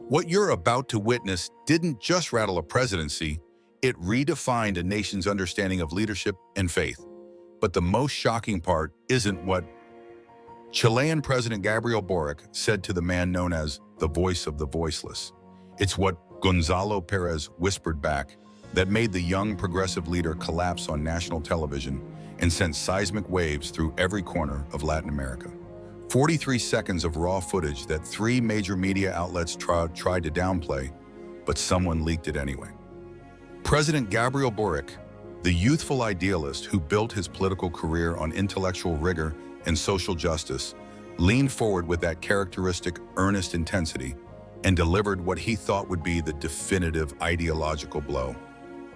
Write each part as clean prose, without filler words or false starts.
What you're about to witness didn't just rattle a presidency, it redefined a nation's understanding of leadership and faith. But the most shocking part isn't what Chilean President Gabriel Boric said to the man known as the voice of the voiceless. It's what Gonzalo Pérez whispered back that made the young progressive leader collapse on national television and sent seismic waves through every corner of Latin America. 43 seconds of raw footage that 3 major media outlets tried to downplay, but someone leaked it anyway. President Gabriel Boric, the youthful idealist who built his political career on intellectual rigor and social justice, leaned forward with that characteristic earnest intensity and delivered what he thought would be the definitive ideological blow.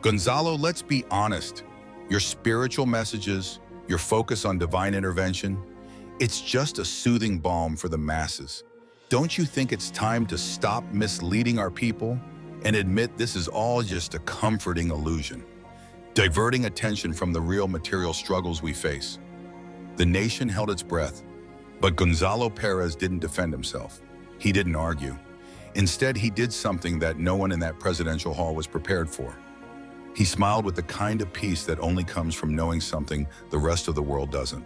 Gonzalo, let's be honest. Your spiritual messages, your focus on divine intervention, it's just a soothing balm for the masses. Don't you think it's time to stop misleading our people and admit this is all just a comforting illusion, diverting attention from the real material struggles we face? The nation held its breath, but Gonzalo Pérez didn't defend himself. He didn't argue. Instead, he did something that no one in that presidential hall was prepared for. He smiled with the kind of peace that only comes from knowing something the rest of the world doesn't.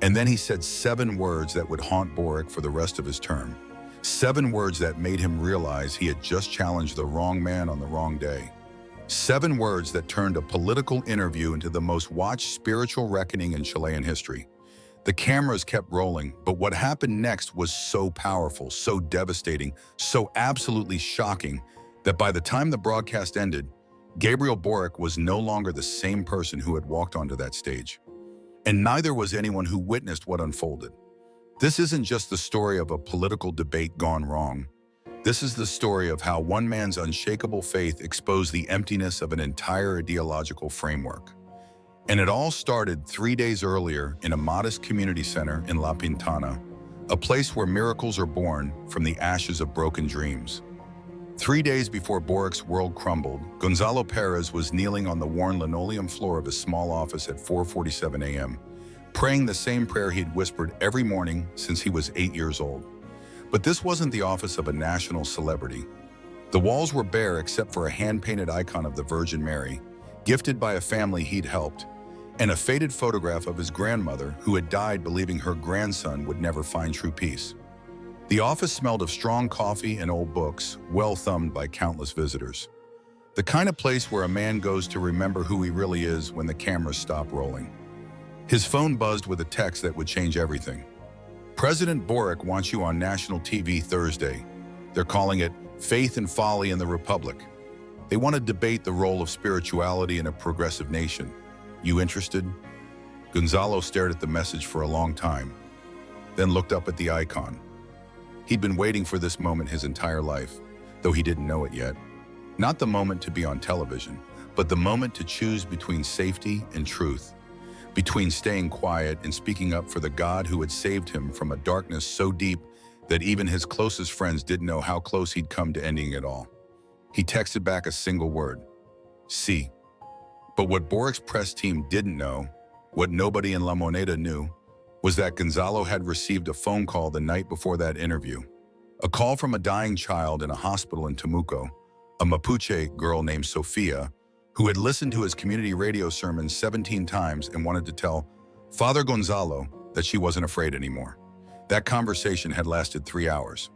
And then he said 7 words that would haunt Boric for the rest of his term. 7 words that made him realize he had just challenged the wrong man on the wrong day. 7 words that turned a political interview into the most watched spiritual reckoning in Chilean history. The cameras kept rolling, but what happened next was so powerful, so devastating, so absolutely shocking that by the time the broadcast ended, Gabriel Boric was no longer the same person who had walked onto that stage. And neither was anyone who witnessed what unfolded. This isn't just the story of a political debate gone wrong. This is the story of how one man's unshakable faith exposed the emptiness of an entire ideological framework. And it all started 3 days earlier in a modest community center in La Pintana, a place where miracles are born from the ashes of broken dreams. 3 days before Boric's world crumbled, Gonzalo Pérez was kneeling on the worn linoleum floor of his small office at 4:47 a.m., praying the same prayer he'd whispered every morning since he was 8 years old. But this wasn't the office of a national celebrity. The walls were bare except for a hand-painted icon of the Virgin Mary, gifted by a family he'd helped, and a faded photograph of his grandmother who had died believing her grandson would never find true peace. The office smelled of strong coffee and old books, well thumbed by countless visitors. The kind of place where a man goes to remember who he really is when the cameras stop rolling. His phone buzzed with a text that would change everything. President Boric wants you on national TV Thursday. They're calling it Faith and Folly in the Republic. They want to debate the role of spirituality in a progressive nation. You interested? Gonzalo stared at the message for a long time, then looked up at the icon. He'd been waiting for this moment his entire life, though he didn't know it yet. Not the moment to be on television, but the moment to choose between safety and truth, between staying quiet and speaking up for the God who had saved him from a darkness so deep that even his closest friends didn't know how close he'd come to ending it all. He texted back a single word: "Sí." But what Boric's press team didn't know, what nobody in La Moneda knew, was that Gonzalo had received a phone call the night before that interview. A call from a dying child in a hospital in Temuco, a Mapuche girl named Sofia, who had listened to his community radio sermon 17 times and wanted to tell Father Gonzalo that she wasn't afraid anymore. That conversation had lasted 3 hours.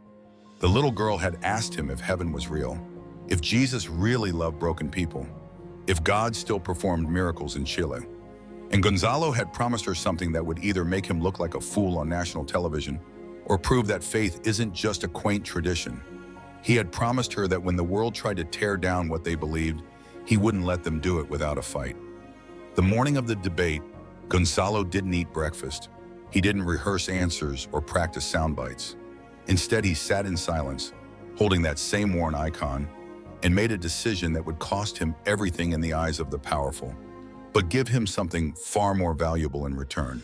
The little girl had asked him if heaven was real, if Jesus really loved broken people, if God still performed miracles in Chile. And Gonzalo had promised her something that would either make him look like a fool on national television or prove that faith isn't just a quaint tradition. He had promised her that when the world tried to tear down what they believed, he wouldn't let them do it without a fight. The morning of the debate, Gonzalo didn't eat breakfast. He didn't rehearse answers or practice sound bites. Instead, he sat in silence, holding that same worn icon, and made a decision that would cost him everything in the eyes of the powerful, but give him something far more valuable in return.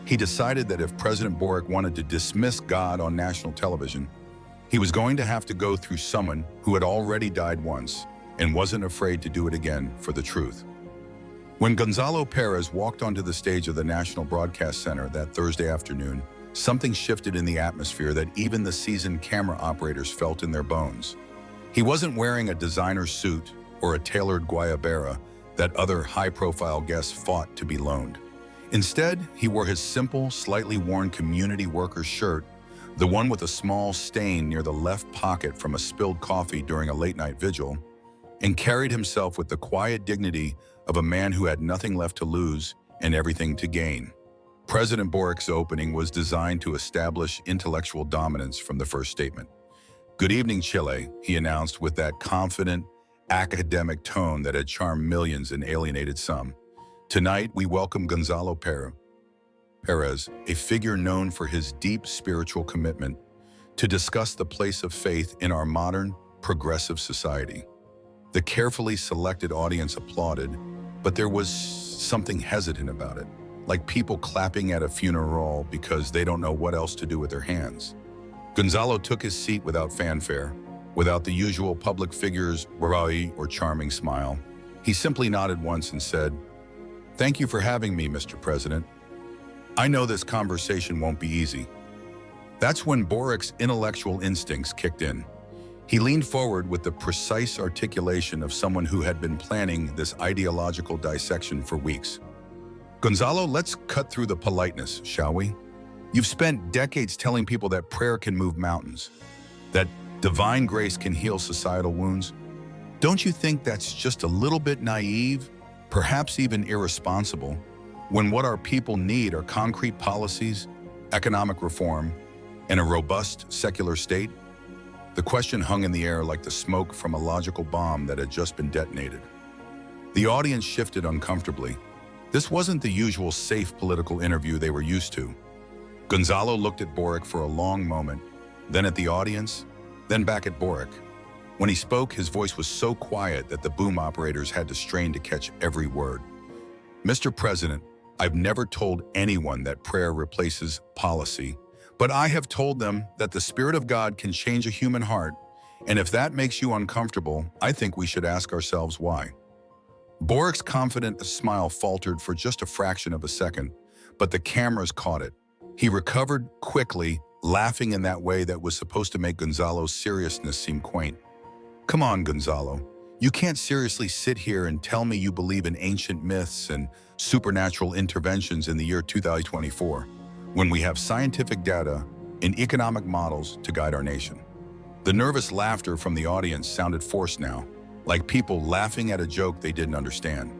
He decided that if President Boric wanted to dismiss God on national television, he was going to have to go through someone who had already died once and wasn't afraid to do it again for the truth. When Gonzalo Pérez walked onto the stage of the National Broadcast Center that Thursday afternoon, something shifted in the atmosphere that even the seasoned camera operators felt in their bones. He wasn't wearing a designer suit or a tailored guayabera that other high-profile guests fought to be loaned. Instead, he wore his simple, slightly worn community worker shirt, the one with a small stain near the left pocket from a spilled coffee during a late-night vigil, and carried himself with the quiet dignity of a man who had nothing left to lose and everything to gain. President Boric's opening was designed to establish intellectual dominance from the first statement. "Good evening, Chile," he announced with that confident, academic tone that had charmed millions and alienated some. "Tonight, we welcome Gonzalo Perez, a figure known for his deep spiritual commitment, to discuss the place of faith in our modern, progressive society." The carefully selected audience applauded, but there was something hesitant about it, like people clapping at a funeral because they don't know what else to do with their hands. Gonzalo took his seat without fanfare, without the usual public figure's wry or charming smile. He simply nodded once and said, "Thank you for having me, Mr. President. I know this conversation won't be easy." That's when Boric's intellectual instincts kicked in. He leaned forward with the precise articulation of someone who had been planning this ideological dissection for weeks. "Gonzalo, let's cut through the politeness, shall we? You've spent decades telling people that prayer can move mountains, that divine grace can heal societal wounds. Don't you think that's just a little bit naive, perhaps even irresponsible, when what our people need are concrete policies, economic reform, and a robust secular state?" The question hung in the air like the smoke from a logical bomb that had just been detonated. The audience shifted uncomfortably. This wasn't the usual safe political interview they were used to. Gonzalo looked at Boric for a long moment, then at the audience, then back at Boric. When he spoke, his voice was so quiet that the boom operators had to strain to catch every word. "Mr. President, I've never told anyone that prayer replaces policy, but I have told them that the Spirit of God can change a human heart, and if that makes you uncomfortable, I think we should ask ourselves why." Boric's confident smile faltered for just a fraction of a second, but the cameras caught it. He recovered quickly, laughing in that way that was supposed to make Gonzalo's seriousness seem quaint. "Come on, Gonzalo. You can't seriously sit here and tell me you believe in ancient myths and supernatural interventions in the year 2024, when we have scientific data and economic models to guide our nation." The nervous laughter from the audience sounded forced now, like people laughing at a joke they didn't understand.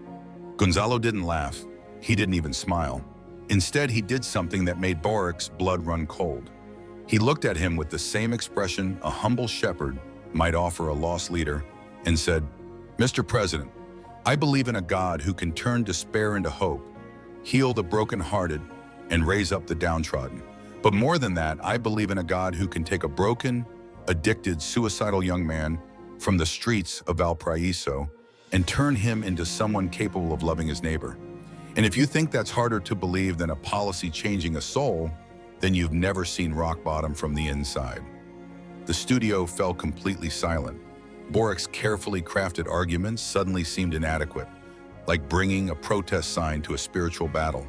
Gonzalo didn't laugh. He didn't even smile. Instead, he did something that made Boric's blood run cold. He looked at him with the same expression a humble shepherd might offer a lost leader and said, "Mr. President, I believe in a God who can turn despair into hope, heal the brokenhearted, and raise up the downtrodden. But more than that, I believe in a God who can take a broken, addicted, suicidal young man from the streets of Valparaiso and turn him into someone capable of loving his neighbor. And if you think that's harder to believe than a policy changing a soul, then you've never seen rock bottom from the inside." The studio fell completely silent. Boric's carefully crafted arguments suddenly seemed inadequate, like bringing a protest sign to a spiritual battle.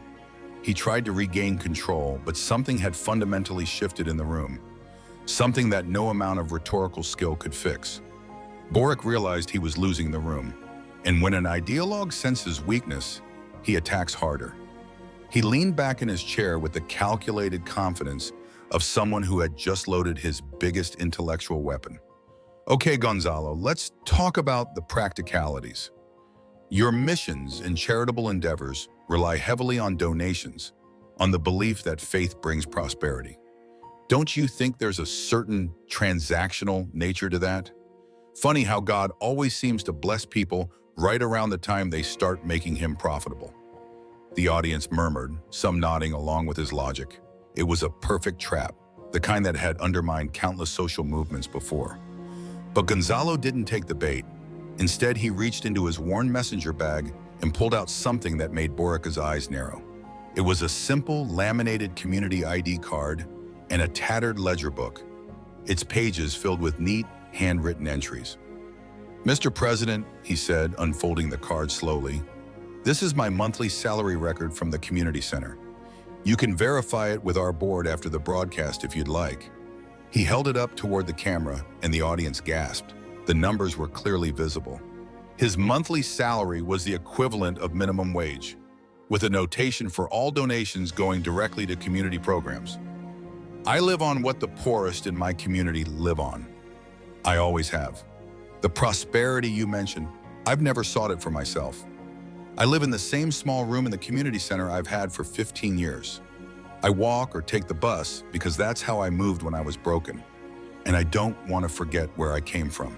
He tried to regain control, but something had fundamentally shifted in the room, something that no amount of rhetorical skill could fix. Boric realized he was losing the room, and when an ideologue senses weakness, he attacks harder. He leaned back in his chair with the calculated confidence of someone who had just loaded his biggest intellectual weapon. "Okay, Gonzalo, let's talk about the practicalities. Your missions and charitable endeavors rely heavily on donations, on the belief that faith brings prosperity. Don't you think there's a certain transactional nature to that? Funny how God always seems to bless people right around the time they start making him profitable." The audience murmured, some nodding along with his logic. It was a perfect trap, the kind that had undermined countless social movements before. But Gonzalo didn't take the bait. Instead, he reached into his worn messenger bag and pulled out something that made Boric's eyes narrow. It was a simple, laminated community ID card and a tattered ledger book, its pages filled with neat, handwritten entries. "Mr. President," he said, unfolding the card slowly, "this is my monthly salary record from the community center. You can verify it with our board after the broadcast if you'd like. He held it up toward the camera and the audience gasped. The numbers were clearly visible. His monthly salary was the equivalent of minimum wage, with a notation for all donations going directly to community programs. I live on what the poorest in my community live on. I always have. The prosperity you mentioned, I've never sought it for myself. I live in the same small room in the community center I've had for 15 years. I walk or take the bus because that's how I moved when I was broken, and I don't want to forget where I came from.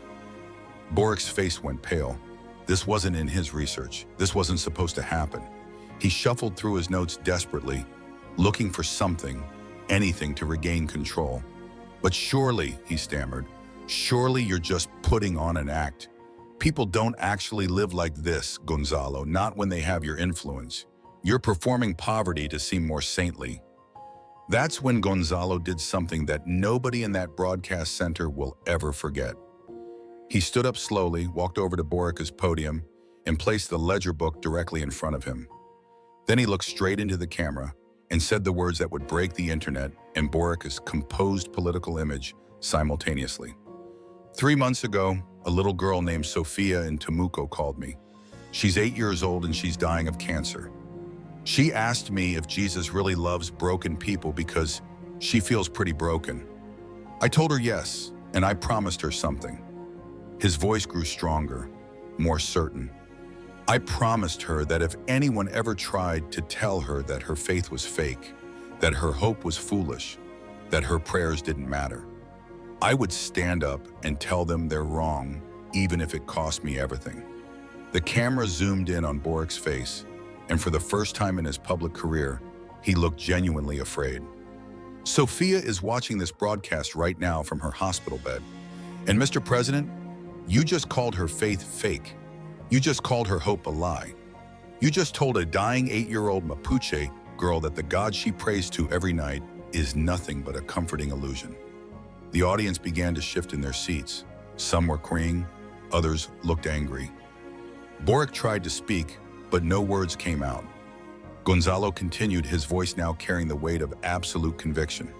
Boric's face went pale. This wasn't in his research. This wasn't supposed to happen. He shuffled through his notes desperately, looking for something, anything to regain control. But surely, he stammered, surely you're just putting on an act. People don't actually live like this, Gonzalo, not when they have your influence. You're performing poverty to seem more saintly. That's when Gonzalo did something that nobody in that broadcast center will ever forget. He stood up slowly, walked over to Boric's podium, and placed the ledger book directly in front of him. Then he looked straight into the camera and said the words that would break the internet and Boric's composed political image simultaneously. 3 months ago, a little girl named Sofia in Temuco called me. She's 8 years old and she's dying of cancer. She asked me if Jesus really loves broken people because she feels pretty broken. I told her yes, and I promised her something. His voice grew stronger, more certain. I promised her that if anyone ever tried to tell her that her faith was fake, that her hope was foolish, that her prayers didn't matter, I would stand up and tell them they're wrong, even if it cost me everything. The camera zoomed in on Boric's face, and for the first time in his public career, he looked genuinely afraid. Sofia is watching this broadcast right now from her hospital bed. And Mr. President, you just called her faith fake. You just called her hope a lie. You just told a dying 8-year-old Mapuche girl that the God she prays to every night is nothing but a comforting illusion. The audience began to shift in their seats. Some were crying, others looked angry. Boric tried to speak, but no words came out. Gonzalo continued, his voice now carrying the weight of absolute conviction.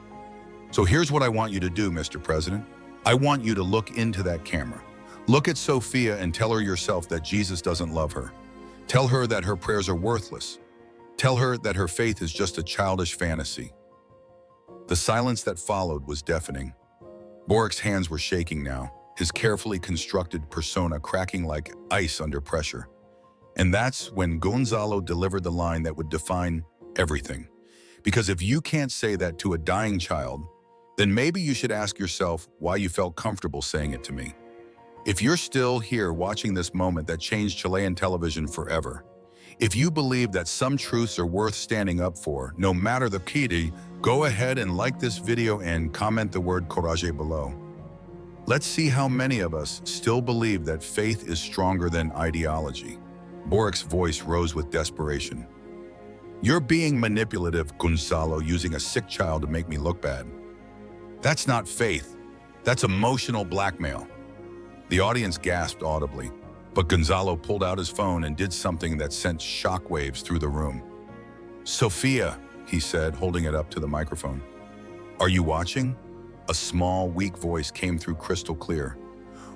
So here's what I want you to do, Mr. President. I want you to look into that camera. Look at Sofia and tell her yourself that Jesus doesn't love her. Tell her that her prayers are worthless. Tell her that her faith is just a childish fantasy. The silence that followed was deafening. Boric's hands were shaking now, his carefully constructed persona cracking like ice under pressure. And that's when Gonzalo delivered the line that would define everything. Because if you can't say that to a dying child, then maybe you should ask yourself why you felt comfortable saying it to me. If you're still here watching this moment that changed Chilean television forever, if you believe that some truths are worth standing up for, no matter the key, go ahead and like this video and comment the word courage below. Let's see how many of us still believe that faith is stronger than ideology. Boric's voice rose with desperation. You're being manipulative, Gonzalo, using a sick child to make me look bad. That's not faith. That's emotional blackmail. The audience gasped audibly, but Gonzalo pulled out his phone and did something that sent shockwaves through the room. Sofia, he said, holding it up to the microphone. Are you watching? A small, weak voice came through crystal clear.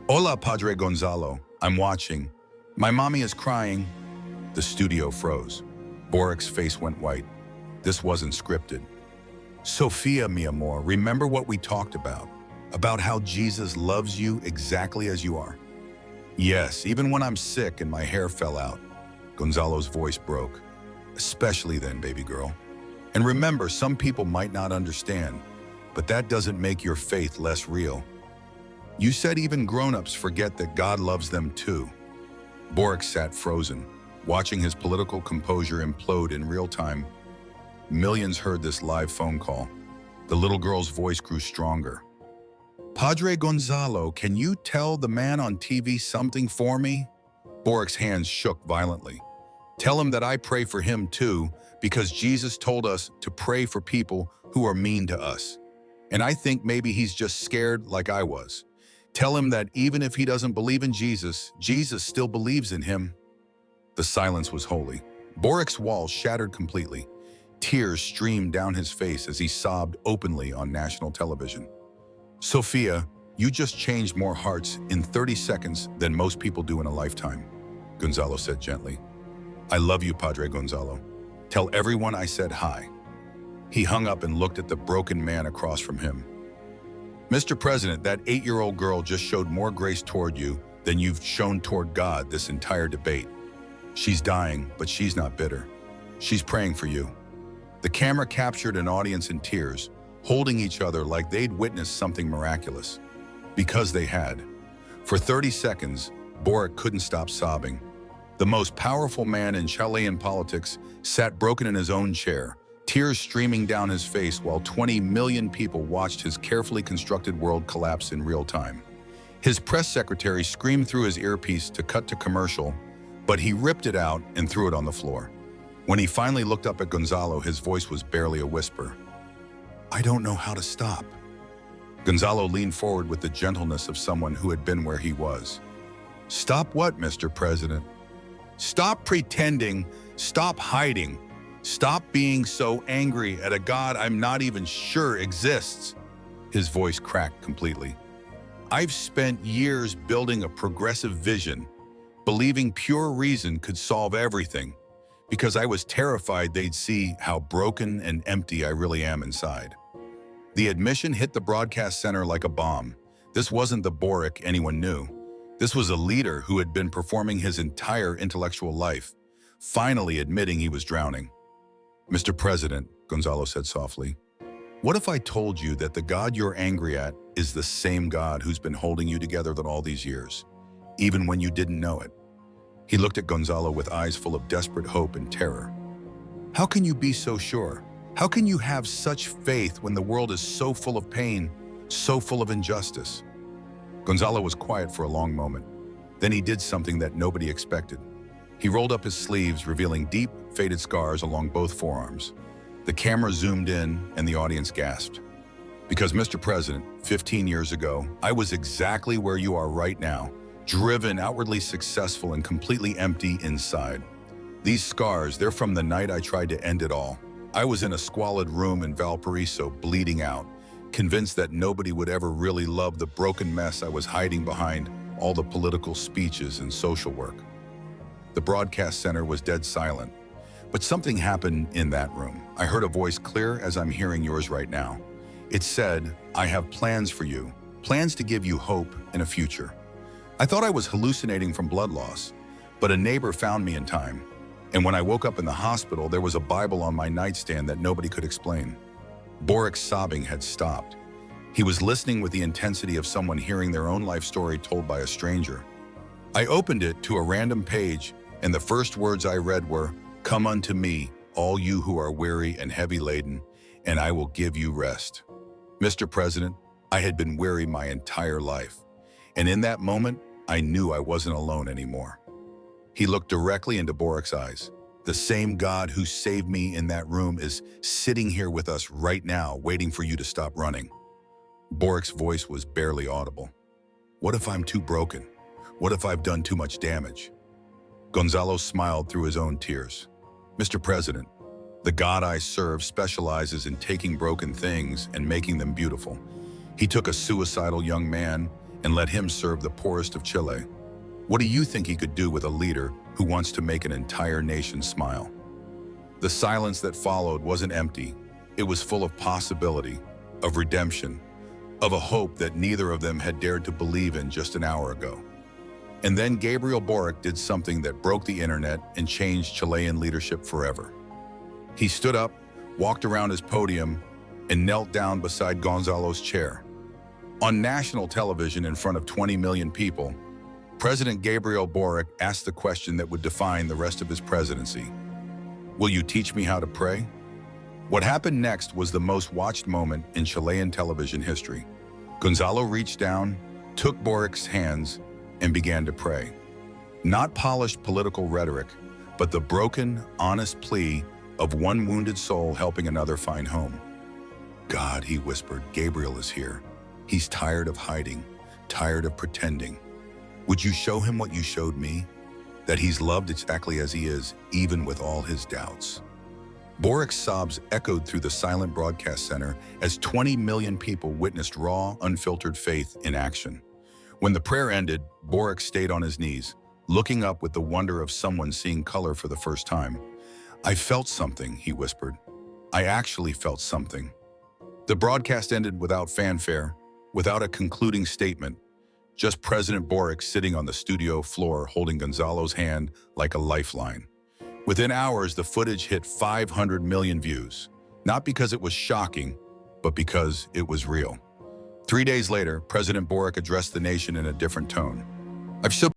Hola, Padre Gonzalo. I'm watching. My mommy is crying. The studio froze. Boric's face went white. This wasn't scripted. Sofia, mi amor, remember what we talked about how Jesus loves you exactly as you are. Yes, even when I'm sick and my hair fell out. Gonzalo's voice broke. Especially then, baby girl. And remember, some people might not understand, but that doesn't make your faith less real. You said even grown-ups forget that God loves them too. Boric sat frozen, watching his political composure implode in real time. Millions heard this live phone call. The little girl's voice grew stronger. Padre Gonzalo, can you tell the man on TV something for me? Boric's hands shook violently. Tell him that I pray for him too, because Jesus told us to pray for people who are mean to us. And I think maybe he's just scared like I was. Tell him that even if he doesn't believe in Jesus, Jesus still believes in him. The silence was holy. Boric's walls shattered completely. Tears streamed down his face as he sobbed openly on national television. "Sophia, you just changed more hearts in 30 seconds than most people do in a lifetime," Gonzalo said gently. "I love you, Padre Gonzalo. Tell everyone I said hi." He hung up and looked at the broken man across from him. "Mr. President, that 8-year-old girl just showed more grace toward you than you've shown toward God this entire debate. She's dying, but she's not bitter. She's praying for you." The camera captured an audience in tears, holding each other like they'd witnessed something miraculous. Because they had. For 30 seconds, Boric couldn't stop sobbing. The most powerful man in Chilean politics sat broken in his own chair, tears streaming down his face while 20 million people watched his carefully constructed world collapse in real time. His press secretary screamed through his earpiece to cut to commercial, but he ripped it out and threw it on the floor. When he finally looked up at Gonzalo, his voice was barely a whisper. "I don't know how to stop." Gonzalo leaned forward with the gentleness of someone who had been where he was. "Stop what, Mr. President?" "Stop pretending, stop hiding, stop being so angry at a God I'm not even sure exists." His voice cracked completely. "I've spent years building a progressive vision, believing pure reason could solve everything, because I was terrified they'd see how broken and empty I really am inside." The admission hit the broadcast center like a bomb. This wasn't the Boric anyone knew. This was a leader who had been performing his entire intellectual life, finally admitting he was drowning. "Mr. President," Gonzalo said softly, "what if I told you that the God you're angry at is the same God who's been holding you together all these years, even when you didn't know it?" He looked at Gonzalo with eyes full of desperate hope and terror. "How can you be so sure? How can you have such faith when the world is so full of pain, so full of injustice?" Gonzalo was quiet for a long moment. Then he did something that nobody expected. He rolled up his sleeves, revealing deep, faded scars along both forearms. The camera zoomed in and the audience gasped. "Because, Mr. President, 15 years ago, I was exactly where you are right now, driven, outwardly successful, and completely empty inside. These scars, they're from the night I tried to end it all. I was in a squalid room in Valparaiso, bleeding out, convinced that nobody would ever really love the broken mess I was hiding behind all the political speeches and social work." The broadcast center was dead silent, but something happened in that room. I heard a voice clear as I'm hearing yours right now. It said, "I have plans for you, plans to give you hope and a future." I thought I was hallucinating from blood loss, but a neighbor found me in time. And when I woke up in the hospital, there was a Bible on my nightstand that nobody could explain. Boric's sobbing had stopped. He was listening with the intensity of someone hearing their own life story told by a stranger. I opened it to a random page, and the first words I read were, "Come unto me, all you who are weary and heavy laden, and I will give you rest." Mr. President, I had been weary my entire life, and in that moment, I knew I wasn't alone anymore. He looked directly into Boric's eyes. "The same God who saved me in that room is sitting here with us right now, waiting for you to stop running." Boric's voice was barely audible. "What if I'm too broken? What if I've done too much damage?" Gonzalo smiled through his own tears. "Mr. President, the God I serve specializes in taking broken things and making them beautiful. He took a suicidal young man and let him serve the poorest of Chile. What do you think he could do with a leader who wants to make an entire nation smile?" The silence that followed wasn't empty. It was full of possibility, of redemption, of a hope that neither of them had dared to believe in just an hour ago. And then Gabriel Boric did something that broke the internet and changed Chilean leadership forever. He stood up, walked around his podium, and knelt down beside Gonzalo's chair. On national television in front of 20 million people, President Gabriel Boric asked the question that would define the rest of his presidency. "Will you teach me how to pray?" What happened next was the most watched moment in Chilean television history. Gonzalo reached down, took Boric's hands, and began to pray. Not polished political rhetoric, but the broken, honest plea of one wounded soul helping another find home. "God," he whispered, "Gabriel is here. He's tired of hiding, tired of pretending. Would you show him what you showed me? That he's loved exactly as he is, even with all his doubts." Boric's sobs echoed through the silent broadcast center as 20 million people witnessed raw, unfiltered faith in action. When the prayer ended, Boric stayed on his knees, looking up with the wonder of someone seeing color for the first time. "I felt something," he whispered. "I actually felt something." The broadcast ended without fanfare, without a concluding statement, just President Boric sitting on the studio floor holding Gonzalo's hand like a lifeline. Within hours, the footage hit 500 million views, not because it was shocking, but because it was real. 3 days later, President Boric addressed the nation in a different tone. "I've